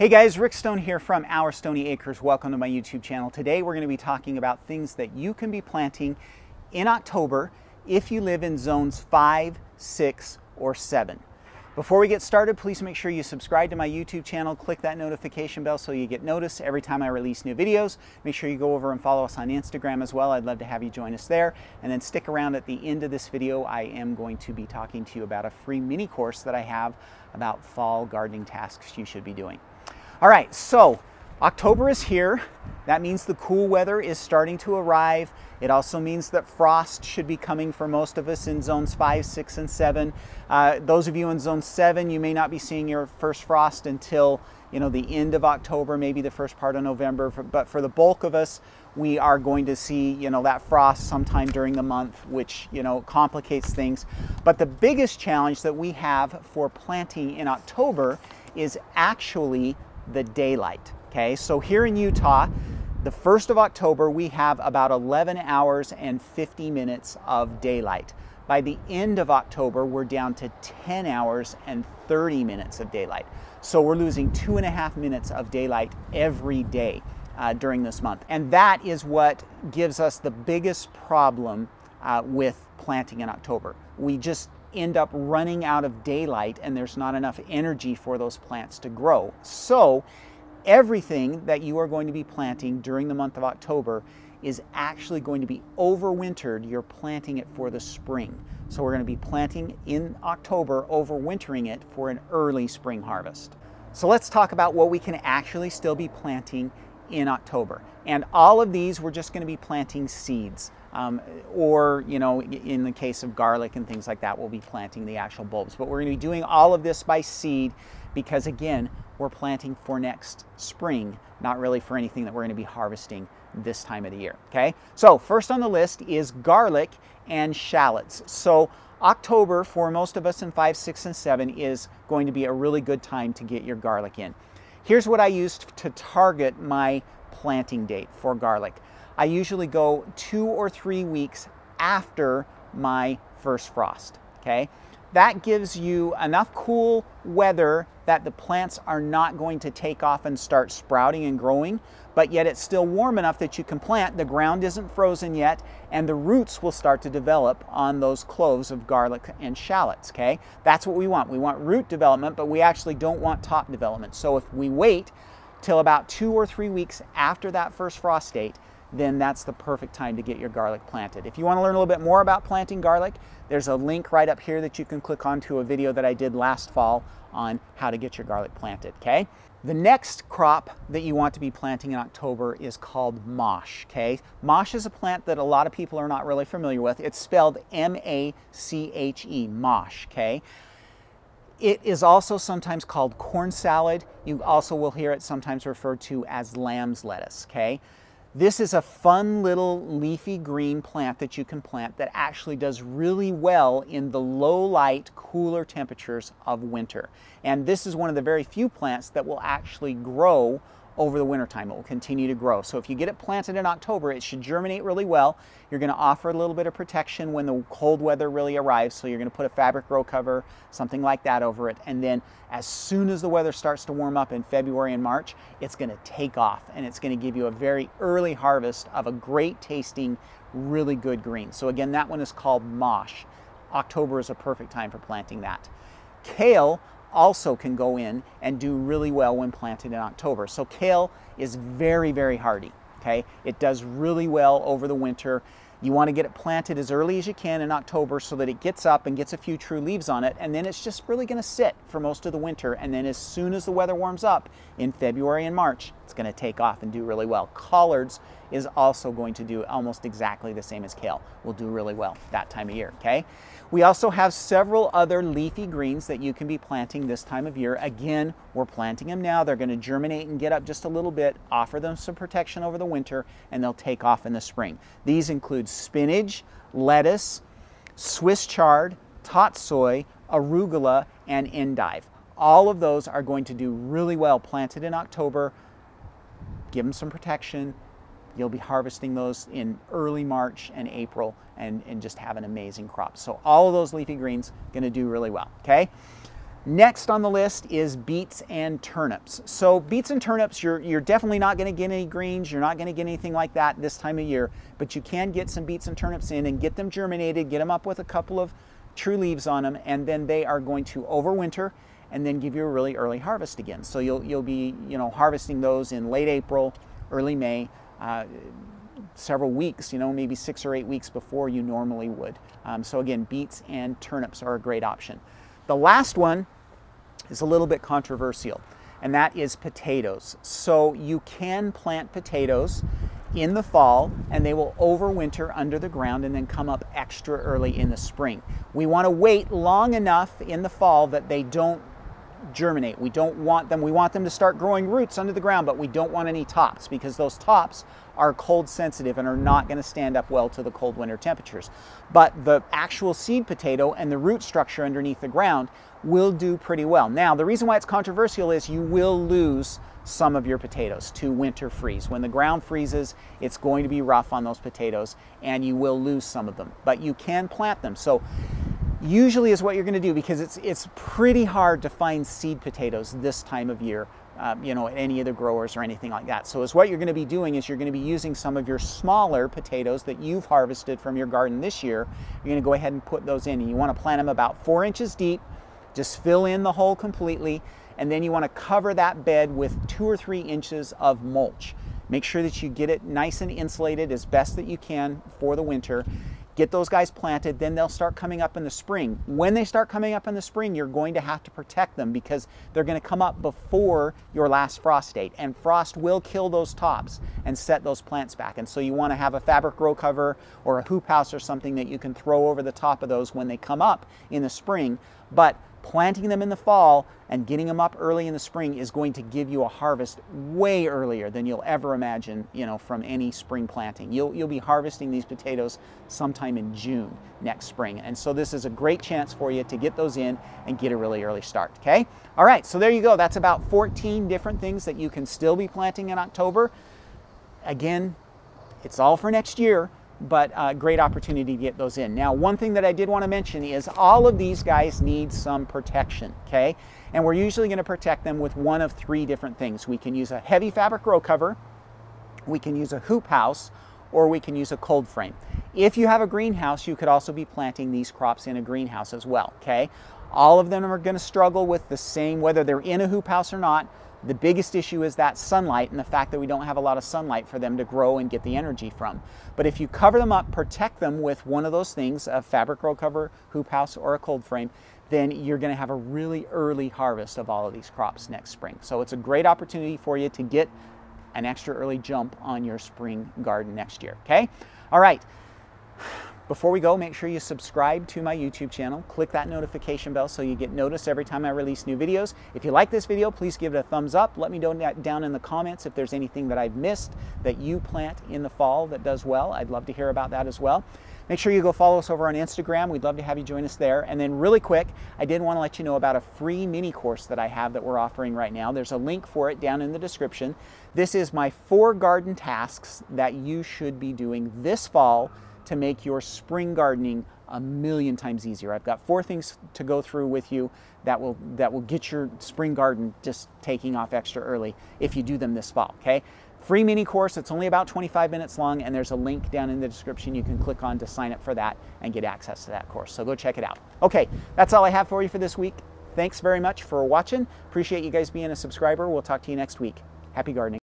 Hey guys, Rick Stone here from Our Stony Acres. Welcome to my YouTube channel. Today we're going to be talking about things that you can be planting in October if you live in zones 5, 6, or 7. Before we get started, please make sure you subscribe to my YouTube channel. Click that notification bell so you get notice every time I release new videos. Make sure you go over and follow us on Instagram as well. I'd love to have you join us there. And then stick around at the end of this video. I am going to be talking to you about a free mini course that I have about fall gardening tasks you should be doing. All right, so October is here. That means the cool weather is starting to arrive. It also means that frost should be coming for most of us in zones 5, 6, and 7. Those of you in zone 7, you may not be seeing your first frost until the end of October, maybe the first part of November. But for the bulk of us, we are going to see that frost sometime during the month, which complicates things. But the biggest challenge that we have for planting in October is actually the daylight. Okay, so here in Utah, the 1st of October, we have about 11 hours and 50 minutes of daylight. By the end of October, we're down to 10 hours and 30 minutes of daylight. So we're losing 2.5 minutes of daylight every day during this month. And that is what gives us the biggest problem with planting in October. We just end up running out of daylight and there's not enough energy for those plants to grow. So everything that you are going to be planting during the month of October is actually going to be overwintered. You're planting it for the spring. So we're going to be planting in October, overwintering it for an early spring harvest. So let's talk about what we can actually still be planting in October. And all of these, we're just going to be planting seeds. Or in the case of garlic and things like that, we'll be planting the actual bulbs. But we're going to be doing all of this by seed because, again, we're planting for next spring, not really for anything that we're going to be harvesting this time of the year. Okay, so first on the list is garlic and shallots. So October, for most of us in 5, 6, and 7, is going to be a really good time to get your garlic in. Here's what I used to target my planting date for garlic. I usually go 2 or 3 weeks after my first frost. Okay, that gives you enough cool weather that the plants are not going to take off and start sprouting and growing, but yet it's still warm enough that you can plant. The ground isn't frozen yet, and the roots will start to develop on those cloves of garlic and shallots. Okay, that's what we want. We want root development, but we actually don't want top development. So if we wait till about 2 or 3 weeks after that first frost date, then that's the perfect time to get your garlic planted. If you want to learn a little bit more about planting garlic, there's a link right up here that you can click on to a video that I did last fall on how to get your garlic planted. Okay, the next crop that you want to be planting in October is called Mache. Okay, Mache is a plant that a lot of people are not really familiar with. It's spelled M-A-C-H-E, Mache. Okay, it is also sometimes called corn salad. You also will hear it sometimes referred to as lamb's lettuce. Okay, this is a fun little leafy green plant that you can plant that actually does really well in the low light, cooler temperatures of winter. And this is one of the very few plants that will actually grow over the winter time. It will continue to grow. So if you get it planted in October, it should germinate really well. You're going to offer a little bit of protection when the cold weather really arrives. So you're going to put a fabric row cover, something like that over it. And then as soon as the weather starts to warm up in February and March, it's going to take off and it's going to give you a very early harvest of a great tasting, really good green. So again, that one is called Mache. October is a perfect time for planting that. Kale also can go in and do really well when planted in October. So kale is very, very hardy. Okay, it does really well over the winter. You want to get it planted as early as you can in October so that it gets up and gets a few true leaves on it, and then it's just really going to sit for most of the winter. And then as soon as the weather warms up in February and March, it's going to take off and do really well. Collards is also going to do almost exactly the same as kale. Will do really well that time of year. Okay, we also have several other leafy greens that you can be planting this time of year. Again, we're planting them now. They're going to germinate and get up just a little bit, offer them some protection over the winter, and they'll take off in the spring. These include spinach, lettuce, Swiss chard, Tatsoi, Arugula, and Endive. All of those are going to do really well planted in October. Give them some protection. You'll be harvesting those in early March and April and just have an amazing crop. So all of those leafy greens going to do really well. Okay. Next on the list is beets and turnips. So beets and turnips, you're definitely not going to get any greens. You're not going to get anything like that this time of year, but you can get some beets and turnips in and get them germinated, get them up with a couple of true leaves on them, and then they are going to overwinter and then give you a really early harvest again. So you'll be, you know, harvesting those in late April, early May, several weeks, you know, maybe 6 or 8 weeks before you normally would. So again, beets and turnips are a great option. The last one is a little bit controversial, and that is potatoes. So you can plant potatoes in the fall and they will overwinter under the ground and then come up extra early in the spring. We want to wait long enough in the fall that they don't germinate. We don't want them, we want them to start growing roots under the ground, but we don't want any tops because those tops are cold sensitive and are not going to stand up well to the cold winter temperatures. But the actual seed potato and the root structure underneath the ground will do pretty well. Now, the reason why it's controversial is you will lose some of your potatoes to winter freeze. When the ground freezes, it's going to be rough on those potatoes and you will lose some of them, but you can plant them. So usually is what you're going to do, because it's pretty hard to find seed potatoes this time of year, you know, at any of the growers or anything like that. So what you're going to be doing is you're going to be using some of your smaller potatoes that you've harvested from your garden this year. You're going to go ahead and put those in, and you want to plant them about 4 inches deep. Just fill in the hole completely, and then you want to cover that bed with 2 or 3 inches of mulch. Make sure that you get it nice and insulated as best that you can for the winter. Get those guys planted, then they'll start coming up in the spring. When they start coming up in the spring, you're going to have to protect them because they're going to come up before your last frost date, and frost will kill those tops and set those plants back. And so you want to have a fabric row cover or a hoop house or something that you can throw over the top of those when they come up in the spring. But planting them in the fall and getting them up early in the spring is going to give you a harvest way earlier than you'll ever imagine, you know, from any spring planting. You'll be harvesting these potatoes sometime in June next spring. And so this is a great chance for you to get those in and get a really early start, okay? All right, so there you go. That's about 14 different things that you can still be planting in October. Again, it's all for next year, but a great opportunity to get those in. Now, one thing that I did want to mention is all of these guys need some protection, okay? And we're usually going to protect them with one of 3 different things. We can use a heavy fabric row cover, we can use a hoop house, or we can use a cold frame. If you have a greenhouse, you could also be planting these crops in a greenhouse as well, okay? All of them are going to struggle with the same, whether they're in a hoop house or not. The biggest issue is that sunlight and the fact that we don't have a lot of sunlight for them to grow and get the energy from. But if you cover them up, protect them with one of those things, a fabric row cover, hoop house, or a cold frame, then you're going to have a really early harvest of all of these crops next spring. So it's a great opportunity for you to get an extra early jump on your spring garden next year, okay? All right. Before we go, make sure you subscribe to my YouTube channel. Click that notification bell so you get noticed every time I release new videos. If you like this video, please give it a thumbs up. Let me know down in the comments if there's anything that I've missed that you plant in the fall that does well. I'd love to hear about that as well. Make sure you go follow us over on Instagram. We'd love to have you join us there. And then really quick, I did want to let you know about a free mini course that I have that we're offering right now. There's a link for it down in the description. This is my 4 garden tasks that you should be doing this fall to make your spring gardening a million times easier. I've got 4 things to go through with you that will get your spring garden just taking off extra early if you do them this fall, okay? Free mini course, it's only about 25 minutes long, and there's a link down in the description you can click on to sign up for that and get access to that course. So go check it out. Okay, that's all I have for you for this week. Thanks very much for watching. Appreciate you guys being a subscriber. We'll talk to you next week. Happy gardening.